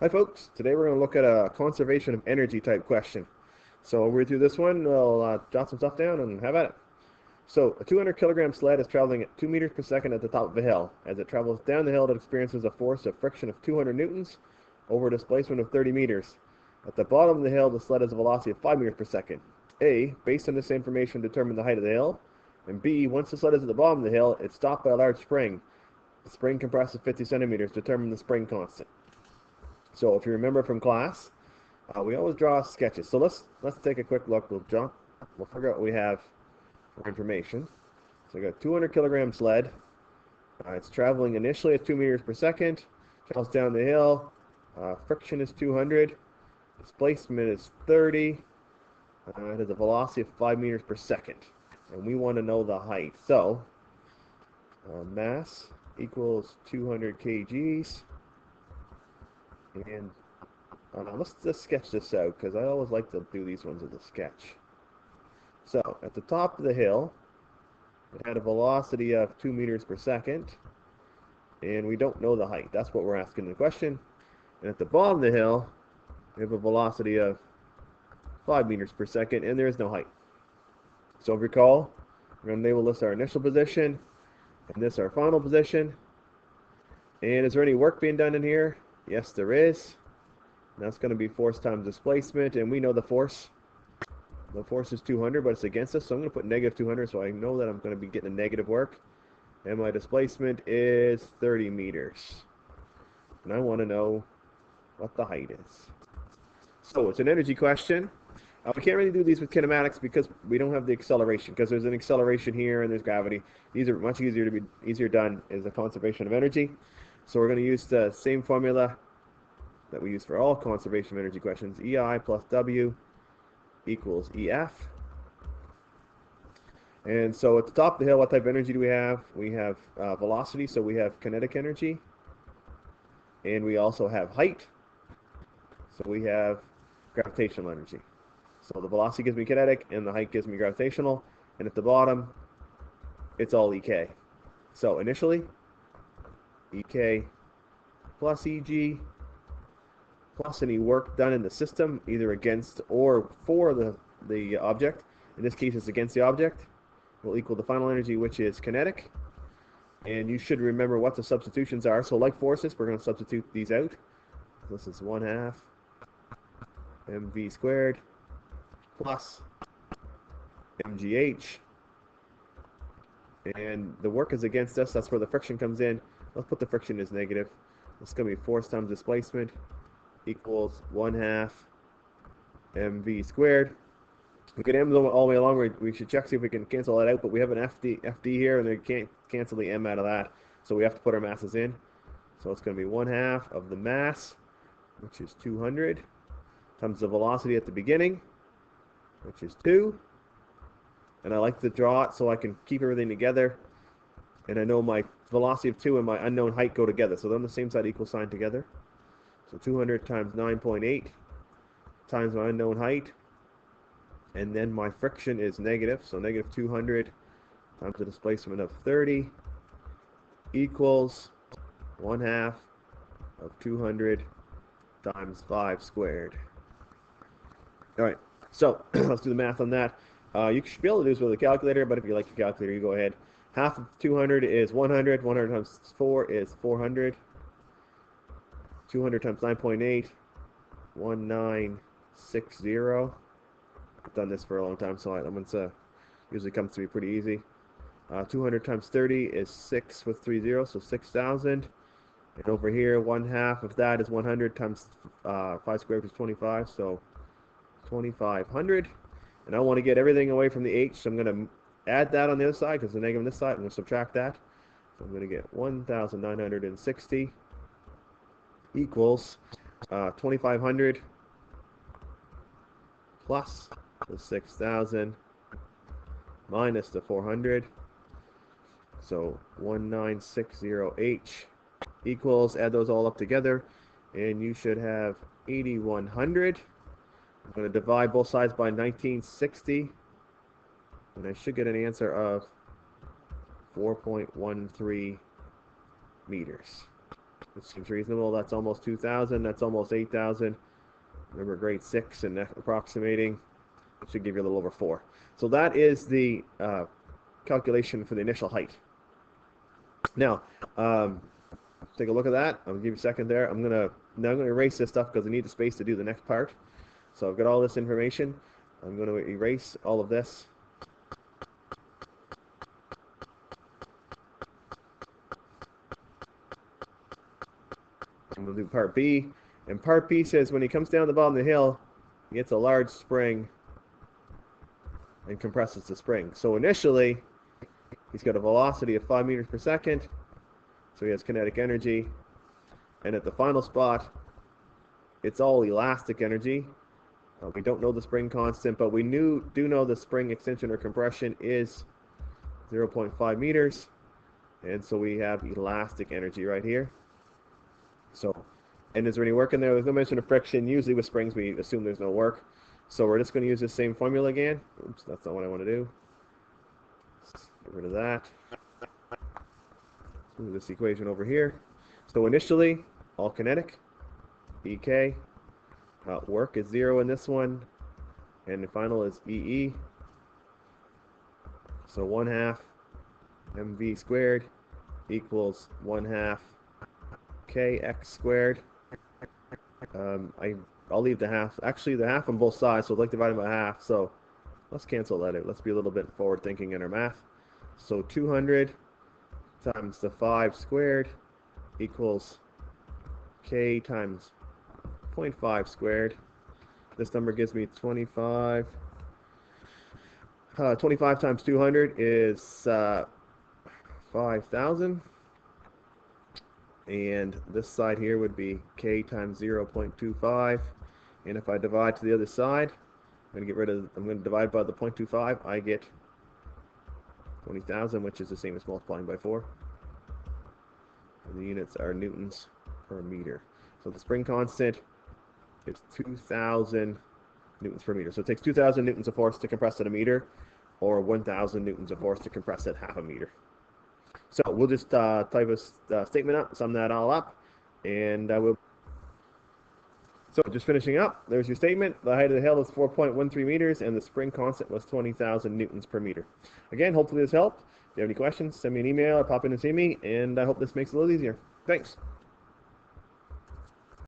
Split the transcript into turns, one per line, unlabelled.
Hi folks, today we're going to look at a conservation of energy type question. So we'll read through this one, we'll jot some stuff down and have at it. So a 200 kilogram sled is traveling at 2 meters per second at the top of a hill. As it travels down the hill, it experiences a force of friction of 200 newtons over a displacement of 30 meters. At the bottom of the hill, the sled has a velocity of 5 meters per second. A, based on this information, determine the height of the hill. And B, once the sled is at the bottom of the hill, it's stopped by a large spring. The spring compresses 50 centimeters. Determine the spring constant. So if you remember from class, we always draw sketches. So let's take a quick look. We'll figure out what we have for information. So we got a 200 kilogram sled. It's traveling initially at 2 meters per second. Travels down the hill. Friction is 200. Displacement is 30. It has a velocity of 5 meters per second. And we want to know the height. So mass equals 200 kgs. And let's just sketch this out because I always like to do these ones as a sketch. So at the top of the hill, it had a velocity of 2 meters per second, and we don't know the height. That's what we're asking in the question. And at the bottom of the hill, we have a velocity of 5 meters per second, and there is no height. So if you recall, we're going to label this our initial position, and this our final position. And is there any work being done in here? Yes, there is. And that's going to be force times displacement, and we know the force. The force is 200, but it's against us, so I'm going to put negative 200, so I know that I'm going to be getting a negative work. And my displacement is 30 meters. And I want to know what the height is. So it's an energy question. We can't really do these with kinematics because we don't have the acceleration, because there's an acceleration here and there's gravity. These are much easier done as a conservation of energy. So we're going to use the same formula that we use for all conservation of energy questions. EI plus W equals EF. And so at the top of the hill, what type of energy do we have? We have velocity, so we have kinetic energy. And we also have height, so we have gravitational energy. So the velocity gives me kinetic, and the height gives me gravitational. And at the bottom, it's all EK. So initially, EK plus EG plus any work done in the system, either against or for the object. In this case, it's against the object, will equal the final energy, which is kinetic. And you should remember what the substitutions are. So like forces, we're going to substitute these out. This is 1/2 mv squared plus mgh. And the work is against us. That's where the friction comes in. Let's put the friction as negative. It's going to be force times displacement equals 1/2 mv squared. We can m all the way along. We should check, see if we can cancel that out, but we have an FD here, and they can't cancel the m out of that. So we have to put our masses in. So it's going to be 1/2 of the mass, which is 200, times the velocity at the beginning, which is 2. And I like to draw it so I can keep everything together. And I know my velocity of 2 and my unknown height go together. So they're on the same side equal sign together. So 200 times 9.8 times my unknown height. And then my friction is negative. So negative 200 times the displacement of 30 equals 1/2 of 200 times 5 squared. All right, so let's do the math on that. You should be able to do this with a calculator, but if you like your calculator, you go ahead. Half of 200 is 100. 100 times 4 is 400. 200 times 9.8, 1960. I've done this for a long time, so usually comes to be pretty easy. 200 times 30 is 6 with 3 zeros, so 6,000. And over here, 1/2 of that is 100 times 5 squared is 25, so 2,500. And I want to get everything away from the h, so I'm going to add that on the other side because the negative on this side. I'm going to subtract that. So I'm going to get 1,960 equals 2,500 plus the 6,000 minus the 400. So 1960h equals, add those all up together, and you should have 8,100. I'm going to divide both sides by 1960, and I should get an answer of 4.13 meters. It seems reasonable. That's almost 2,000. That's almost 8,000. Remember grade 6 and approximating. It should give you a little over 4. So that is the calculation for the initial height. Now, take a look at that. I'm going to give you a second there. I'm going to erase this stuff because I need the space to do the next part. So I've got all this information. I'm going to erase all of this. I'm going to do part B. And part B says when he comes down the bottom of the hill, he gets a large spring and compresses the spring. So initially, he's got a velocity of 5 meters per second. So he has kinetic energy. And at the final spot, it's all elastic energy. We don't know the spring constant, but we do know the spring extension or compression is 0.5 meters. And so we have elastic energy right here. So, and is there any work in there? There's no mention of friction. Usually with springs, we assume there's no work. So we're just going to use this same formula again. Oops, that's not what I want to do. Get rid of that. Move this equation over here. So initially, all kinetic, EK. Work is 0 in this one, and the final is EE. So 1/2 mv squared equals 1/2 kx squared. I'll leave the half. Actually, the half on both sides, so I'd like to divide it by half. So let's cancel that out. Let's be a little bit forward thinking in our math. So 200 times the 5 squared equals k times 0.5 squared. This number gives me 25. 25 times 200 is 5,000. And this side here would be k times 0.25. And if I divide to the other side, I'm going to divide by the 0.25. I get 20,000, which is the same as multiplying by 4. And the units are newtons per meter. So the spring constant is 2,000 newtons per meter. So it takes 2,000 newtons of force to compress it a meter, or 1,000 newtons of force to compress it half a meter. So we'll just type a statement up, sum that all up, and we'll. So just finishing up, there's your statement. The height of the hill is 4.13 meters, and the spring constant was 20,000 newtons per meter. Again, hopefully this helped. If you have any questions, send me an email or pop in and see me, and I hope this makes it a little easier. Thanks.